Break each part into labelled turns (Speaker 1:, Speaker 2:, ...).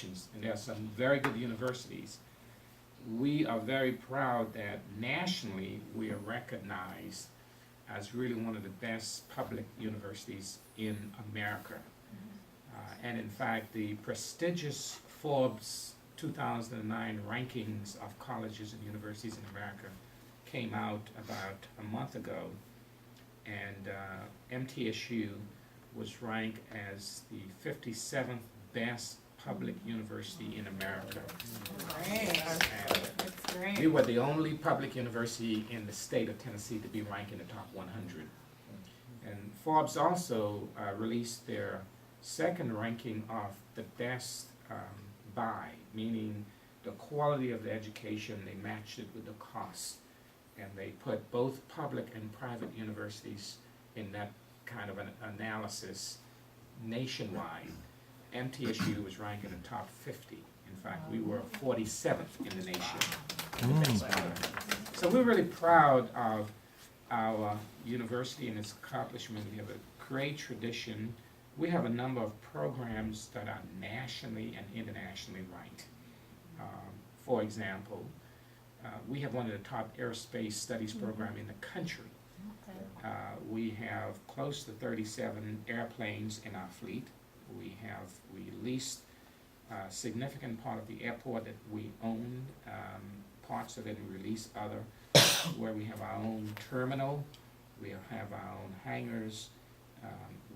Speaker 1: exceptions, and there are some very good universities. We are very proud that nationally we are recognized as really one of the best public universities in America. And in fact, the prestigious Forbes 2009 rankings of colleges and universities in America came out about a month ago, and MTSU was ranked as the 57th best public university in America.
Speaker 2: Great.
Speaker 1: And
Speaker 2: That's great.
Speaker 1: we were the only public university in the state of Tennessee to be ranked in the top 100. And Forbes also released their second ranking of the best buy, meaning the quality of the education, they matched it with the cost. And they put both public and private universities in that kind of an analysis nationwide. MTSU was ranked in the top 50. In fact, we were 47th in the nation. So we're really proud of our university and its accomplishment. We have a great tradition. We have a number of programs that are nationally and internationally ranked. For example, we have one of the top aerospace studies program in the country. We have close to 37 airplanes in our fleet. We leased a significant part of the airport that we own, parts of it we lease other, where we have our own terminal, we have our own hangars.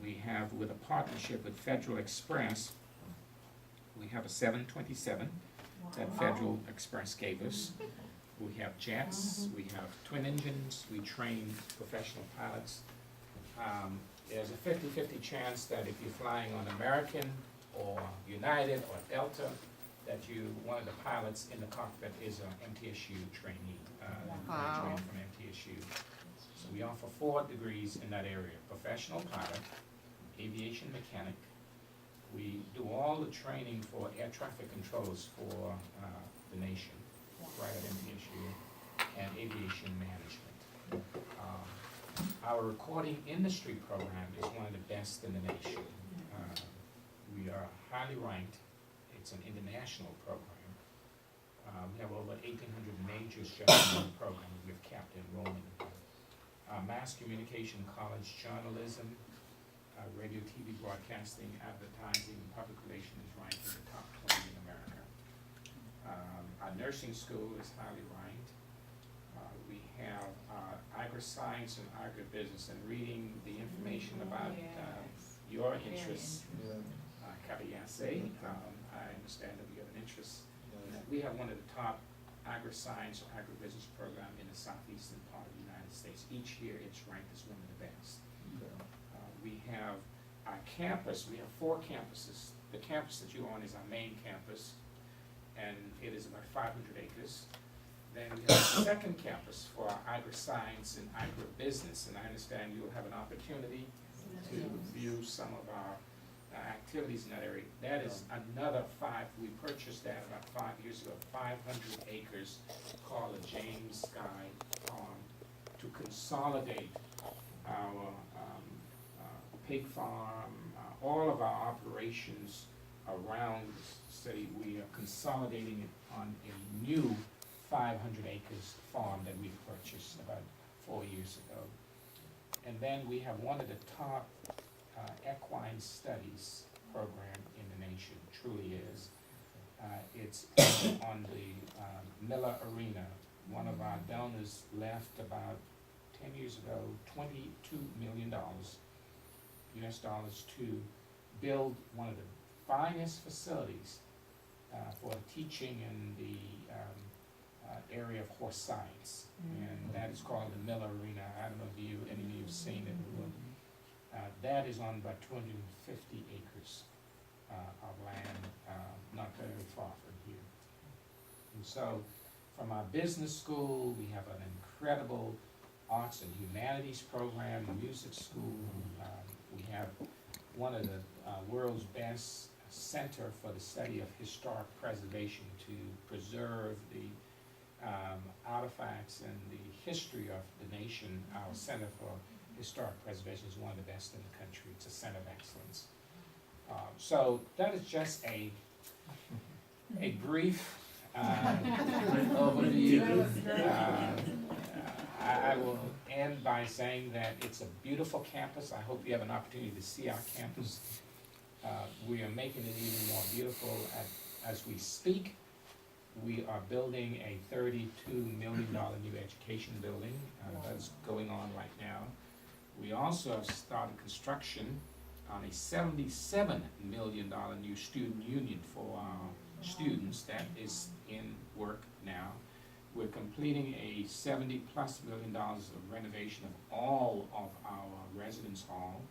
Speaker 1: We have, with a partnership with Federal Express, we have a 727 that Federal Express gave us. We have jets, we have twin engines, we train professional pilots. There's a 50-50 chance that if you're flying on American or United or Delta, that one of the pilots in the cockpit is an MTSU trainee, trained from MTSU. So we offer 4 degrees in that area: professional pilot, aviation mechanic. We do all the training for air traffic controllers for the nation, right at MTSU, and aviation management. Our recording industry program is one of the best in the nation. We are highly ranked. It's an international program. We have over 1,800 majors just in the program. We have capped enrollment. Mass communication, college journalism, radio, TV, broadcasting, advertising, and public relations is ranked in the top 20 in America. Our nursing school is highly ranked. We have agri-science and agribusiness, and reading the information about your interests. Kabiyase, I understand that we have an interest. We have one of the top agri-science or agribusiness program in the southeastern part of the United States. Each year it's ranked as one of the best. We have our campus. We have 4 campuses. The campus that you're on is our main campus, and it is about 500 acres. Then we have a second campus for our agri-science and agribusiness, and I understand you'll have an opportunity to view some of our activities in that area. That is another 5. We purchased that about 5 years ago, 500 acres, called the James Sky Farm, to consolidate our pig farm, all of our operations around the city. We are consolidating it on a new 500 acres farm that we purchased about 4 years ago. And then we have one of the top equine studies program in the nation, truly is. It's on the Miller Arena. One of our donors left about 10 years ago, $22 million US dollars to build one of the finest facilities for teaching in the area of horse science, and that is called the Miller Arena. I don't know if any of you have seen it. That is on about 250 acres of land, not very far from here. And so, from our business school, we have an incredible arts and humanities program, music school. We have one of the world's best center for the study of historic preservation, to preserve the artifacts and the history of the nation. Our Center for Historic Preservation is one of the best in the country. It's a center of excellence. So that is just a a brief overview. I will end by saying that it's a beautiful campus. I hope you have an opportunity to see our campus. We are making it even more beautiful as we speak. We are building a $32 million new education building. That's going on right now. We also have started construction on a $77 million new student union for our students that is in work now. We're completing a $70+ million of renovation of all of our residence hall.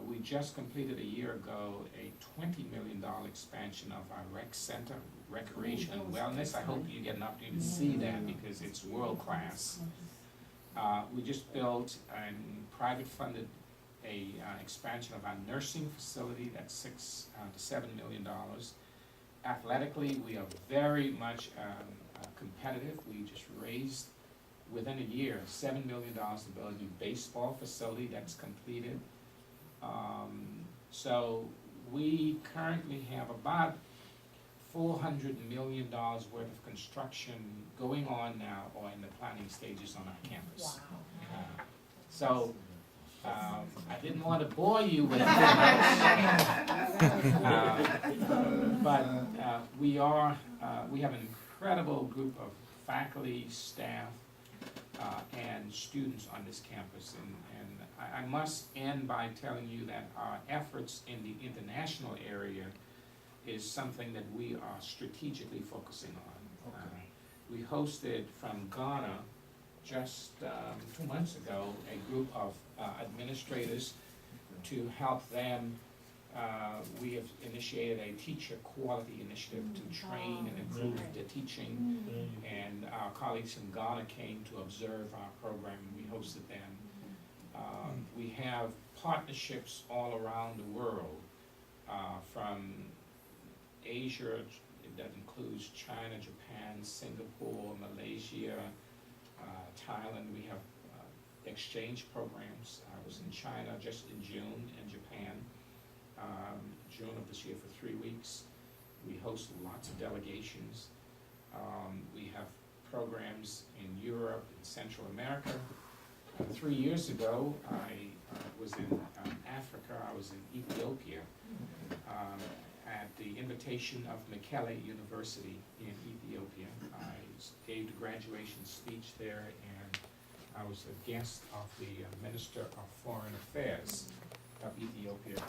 Speaker 1: We just completed a year ago a $20 million expansion of our rec center, recreation and wellness. I hope you get an opportunity to see that because it's world class. We just built and private funded a expansion of our nursing facility that's $6 to $7 million. Athletically, we are very much competitive. We just raised within a year $7 million to build a new baseball facility that's completed. So we currently have about $400 million worth of construction going on now or in the planning stages on our campus. So I didn't want to bore you with that, but we have an incredible group of faculty, staff, and students on this campus, and I must end by telling you that our efforts in the international area is something that we are strategically focusing on. We hosted from Ghana just 2 months ago a group of administrators to help them. We have initiated a teacher quality initiative to train and improve the teaching, and our colleagues from Ghana came to observe our program. We hosted them. We have partnerships all around the world, from Asia, that includes China, Japan, Singapore, Malaysia, Thailand. We have exchange programs. I was in China just in June, and Japan, June of this year for 3 weeks. We host lots of delegations. We have programs in Europe and Central America. 3 years ago, I was in Africa. I was in Ethiopia at the invitation of Mekelle University in Ethiopia. I gave the graduation speech there, and I was a guest of the Minister of Foreign Affairs of Ethiopia,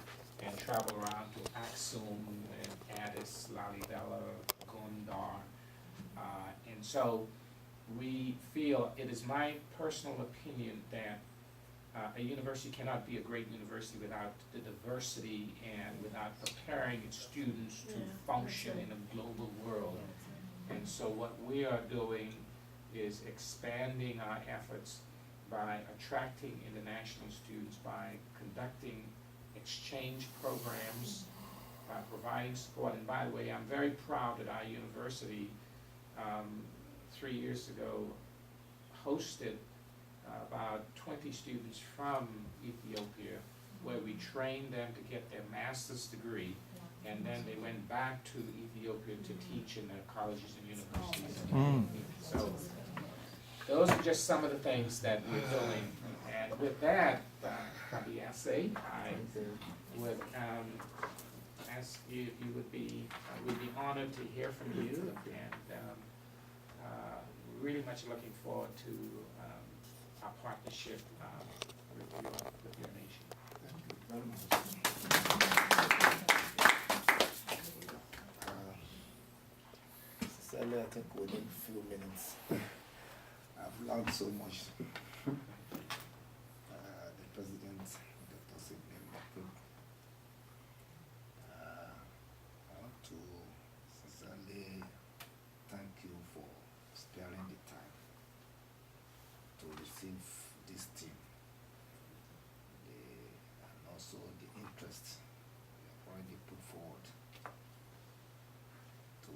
Speaker 1: and traveled around to Aksum and Addis, Lalibela, Gondar, and so we feel, it is my personal opinion that a university cannot be a great university without the diversity and without preparing its students to function in a global world. And so what we are doing is expanding our efforts by attracting international students, by conducting exchange programs, by providing support. And by the way, I'm very proud that our university 3 years ago hosted about 20 students from Ethiopia, where we trained them to get their master's degree, and then they went back to Ethiopia to teach in their colleges and universities. So those are just some of the things that we're doing. And with that, Kabiase, I would ask you if you would be, we'd be honored to hear from you, and really much looking forward to our partnership with your nation.
Speaker 2: Thank you very much. Sincerely, I think within a few minutes, I've learned so much. The President, Dr. Sidney Mokut, I want to sincerely thank you for sparing the time to receive this team, and also the interest you have already put forward to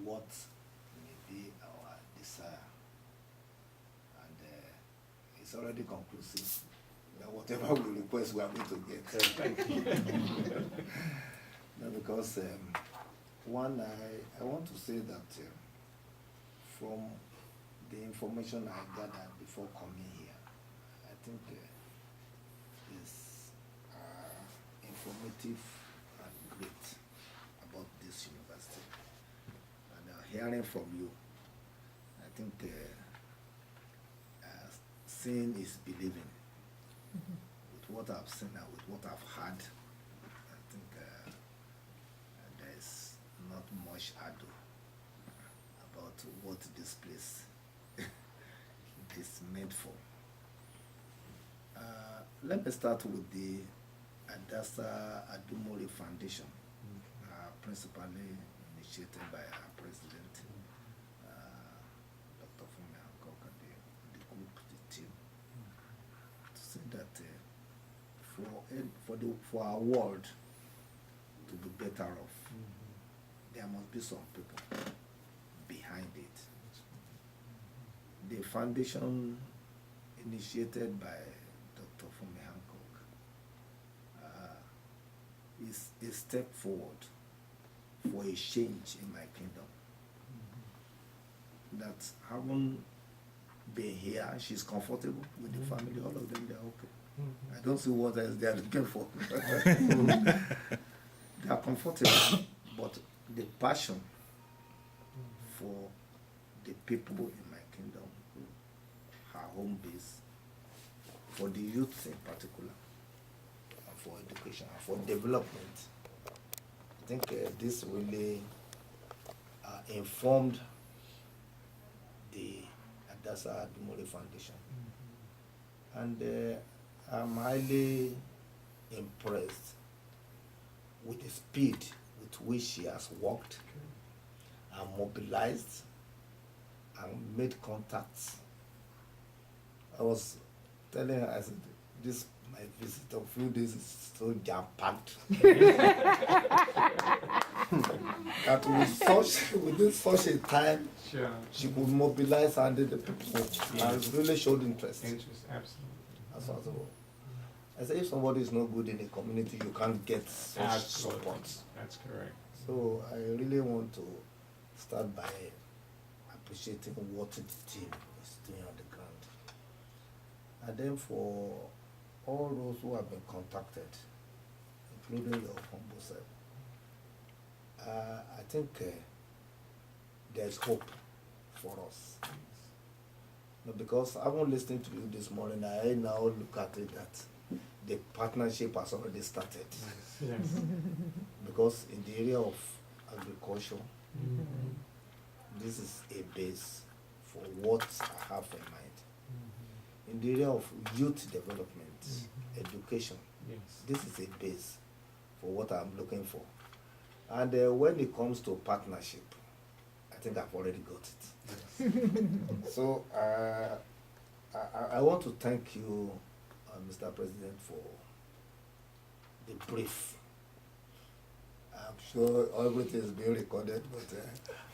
Speaker 2: what may be our desire, and it's already conclusive that whatever we request we are going to get.
Speaker 1: Thank you.
Speaker 2: No, because One, I want to say that from the information I gathered before coming here, I think is informative and great about this university. And hearing from you, I think seeing is believing. With what I've seen and with what I've heard, I think there's not much ado about what this place is made for. Let me start with the Adebayo Foundation, principally initiated by our president, Dr. Emmauel, and the group, the team, to say that for our world to be better off, there must be some people behind it. The foundation initiated by Dr. Emmauel is a step forward for a change in my kingdom. That having been here, she's comfortable with the family, all of them, they're okay. I don't see what else they are looking for. They are comfortable, but the passion for the people in my kingdom, her home base, for the youth in particular, and for education, and for development, I think this really informed the Adebayo Foundation. And I'm highly impressed with the speed with which she has worked and mobilized and made contacts. I was telling her, I said, this my visit of few days is so jam-packed. That within such a time,
Speaker 1: Sure.
Speaker 2: she could mobilize and the people and really showed interest.
Speaker 1: Interest, absolutely.
Speaker 2: That's possible. I say if somebody is not good in the community, you can't get such
Speaker 1: Absolutely.
Speaker 2: support.
Speaker 1: That's correct.
Speaker 2: So I really want to start by appreciating what the team is doing on the ground. And then for all those who have been contacted, including your humble self, I think there's hope for us. No, because I was listening to you this morning, I now look at it that the partnership has already started.
Speaker 1: Yes.
Speaker 2: Because in the area of agriculture, this is a base for what I have in mind. In the area of youth development, education,
Speaker 1: Yes.
Speaker 2: this is a base for what I'm looking for. And when it comes to partnership, I think I've already got it.
Speaker 1: Yes.
Speaker 2: So I want to thank you, Mr. President, for the brief. I'm sure everything is being recorded, but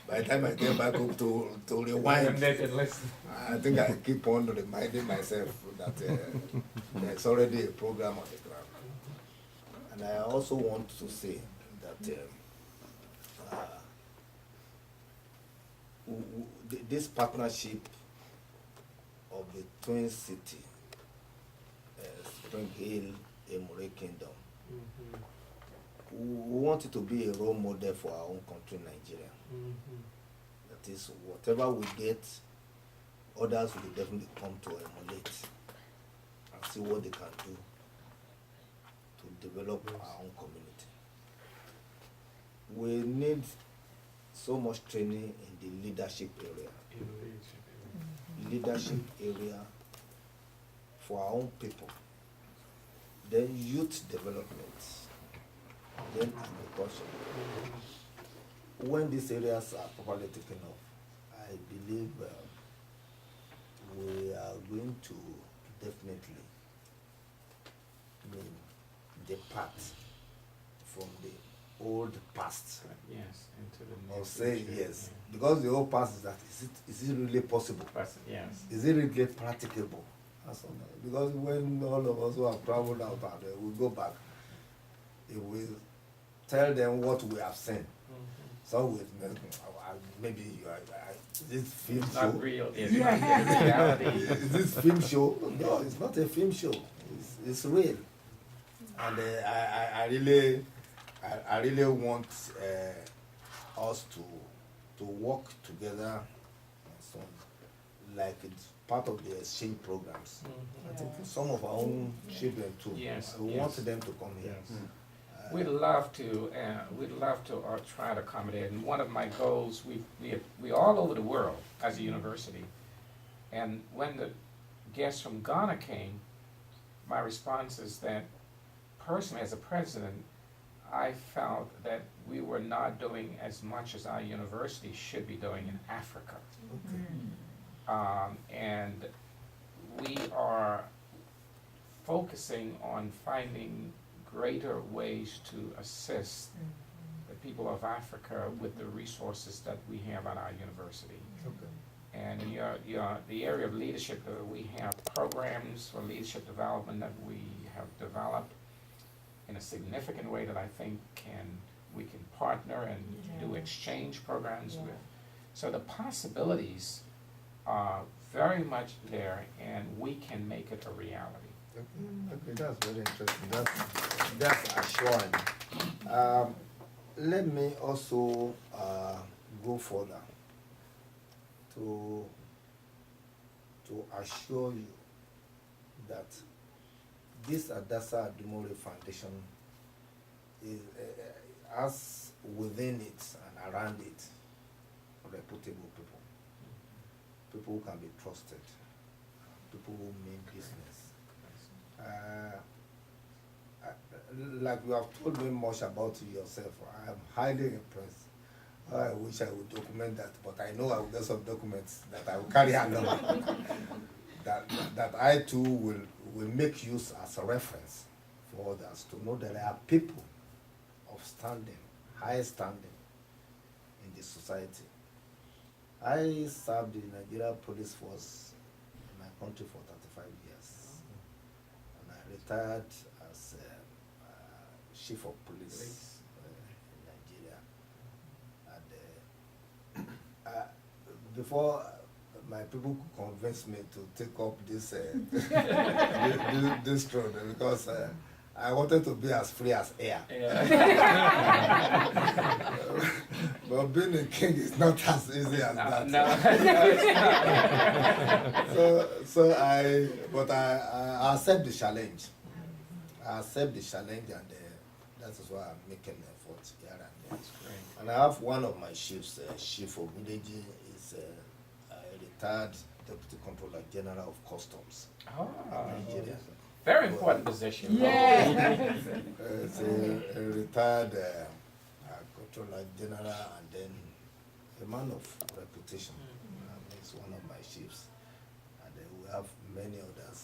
Speaker 2: by the time I get back up to rewind,
Speaker 1: And they can listen.
Speaker 2: I think I keep on reminding myself that there's already a program on the ground. And I also want to say that this partnership of the Twin City, Spring Hill, Emure Kingdom, we want it to be a role model for our own country, Nigeria. That is, whatever we get, others will definitely come to emulate and see what they can do to develop our own community. We need so much training in the leadership area. Leadership area for our own people. Then youth development. Then agriculture. When these areas are properly taken off, I believe we are going to definitely depart from the old past.
Speaker 1: Yes, into the
Speaker 2: Or
Speaker 1: new
Speaker 2: say
Speaker 1: future.
Speaker 2: yes, because the old past is that is it really possible?
Speaker 1: Yes.
Speaker 2: Is it really practicable? Because when all of us who have traveled out and we go back, if we tell them what we have seen, some with maybe you are this film
Speaker 1: It's
Speaker 2: show.
Speaker 1: not real, it's not reality.
Speaker 2: Is this film show? No, it's not a film show. It's real, and I really want us to work together, so like it's part of the exchange programs. I think for some of our own children too.
Speaker 1: Yes,
Speaker 2: we
Speaker 1: yes.
Speaker 2: want them to come here.
Speaker 1: Yes. We'd love to try to accommodate, and one of my goals, we all over the world as a university, and when the guests from Ghana came, my response is that personally as a president, I felt that we were not doing as much as our university should be doing in Africa. And we are focusing on finding greater ways to assist the people of Africa with the resources that we have at our university. And the area of leadership, we have programs for leadership development that we have developed in a significant way that I think we can partner and do exchange programs with. So the possibilities are very much there, and we can make it a reality.
Speaker 2: Okay, that's very interesting. That's assuring. Let me also go further to assure you that this Emure Foundation has within it and around it reputable people who can be trusted, people who mean business. Like you have told me much about yourself, I am highly impressed. I wish I would document that, but I know I will get some documents that I will carry along. that I too will make use as a reference for others to know that there are people of standing, high standing in the society. I served in the Nigeria Police Force in my country for 35 years. And I retired as chief of police in Nigeria. And before my people could convince me to take up this this road, because I wanted to be as free as air. But being a king is not as easy as that.
Speaker 1: No.
Speaker 2: I accept the challenge. And that is why I'm making an effort here and there.
Speaker 1: That's great.
Speaker 2: And I have one of my chiefs, Chief Ogudeji, is a retired Deputy Controller General of Customs in Nigeria.
Speaker 1: Very important position.
Speaker 2: It's a retired Controller General, and then a man of reputation. He's one of my chiefs. And then we have many others.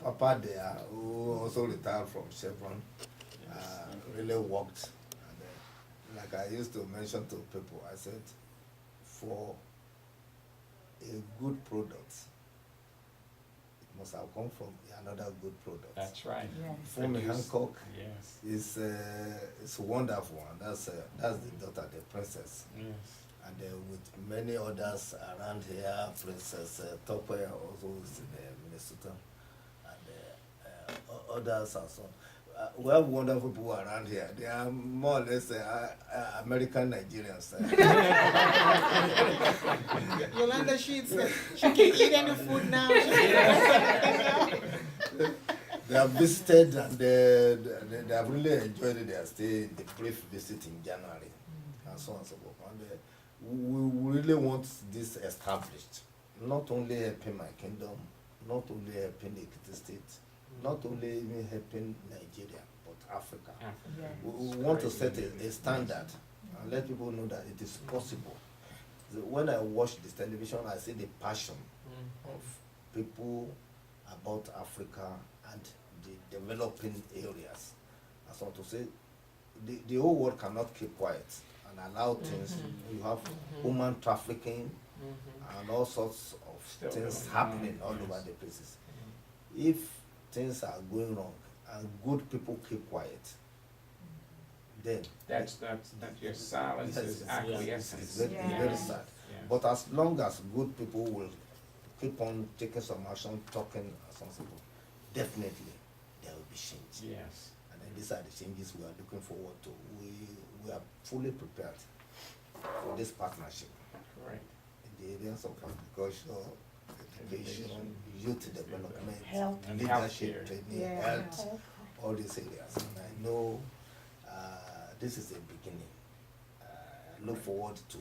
Speaker 2: Papa there, who also retired from Chevron, really worked. And like I used to mention to people, I said, for a good product, it must have come from another good product.
Speaker 1: That's right.
Speaker 2: Fumi Hancock
Speaker 1: Yes.
Speaker 2: is wonderful, and that's the daughter, the princess.
Speaker 1: Yes.
Speaker 2: And with many others around here, Princess Tope also is in Minnesota, and others and so on. We have wonderful people around here. They are more or less American Nigerians.
Speaker 3: Yolanda, she can eat any food now.
Speaker 2: They have visited, and they have really enjoyed their stay in the brief visit in January, and so on and so forth. And we really want this established, not only helping my kingdom, not only helping the Ekiti State, not only even helping Nigeria, but Africa. We want to set a standard and let people know that it is possible. When I watch this television, I see the passion of people about Africa and the developing areas. And so to say, the whole world cannot keep quiet and allow things. You have human trafficking and all sorts of things happening all over the places. If things are going wrong and good people keep quiet, then
Speaker 1: That's your silence
Speaker 2: Yes,
Speaker 1: is
Speaker 2: it's-
Speaker 1: acquiescence.
Speaker 2: it's very,
Speaker 4: Yeah.
Speaker 2: very sad.
Speaker 1: Yeah.
Speaker 2: But as long as good people will keep on taking some action, talking sensible, definitely there will be change.
Speaker 1: Yes.
Speaker 2: And then these are the changes we are looking forward to. We are fully prepared for this partnership
Speaker 1: Correct.
Speaker 2: in the areas of agriculture, education, youth development,
Speaker 4: Health.
Speaker 1: And
Speaker 2: leadership
Speaker 1: healthcare.
Speaker 2: training,
Speaker 4: Yeah.
Speaker 2: health, all these areas. And I know this is a beginning. I look forward to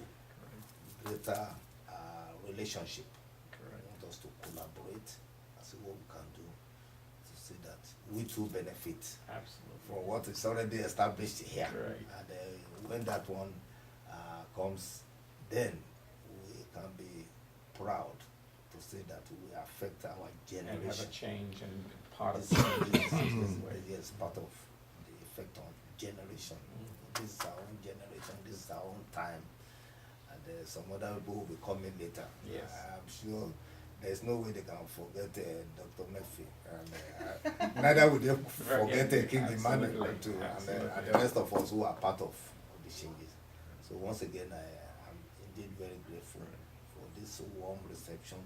Speaker 2: greater relationship. I
Speaker 1: Correct.
Speaker 2: want us to collaborate and see what we can do to see that we too benefit
Speaker 1: Absolutely.
Speaker 2: from what is already established here.
Speaker 1: Correct.
Speaker 2: And when that one comes, then we can be proud to say that we affect our
Speaker 1: And have a
Speaker 2: generation.
Speaker 1: change and part of
Speaker 2: This
Speaker 1: the
Speaker 2: is part of the effect on generation. This is our own generation, this is our own time. And some other people will be coming later.
Speaker 1: Yes.
Speaker 2: I'm sure there's no way they can forget Dr. Murphy. And neither will they forget King Emmanuel
Speaker 1: Absolutely.
Speaker 2: too, and
Speaker 1: Absolutely.
Speaker 2: the rest of us who are part of the changes. So once again, I am indeed very grateful for this warm reception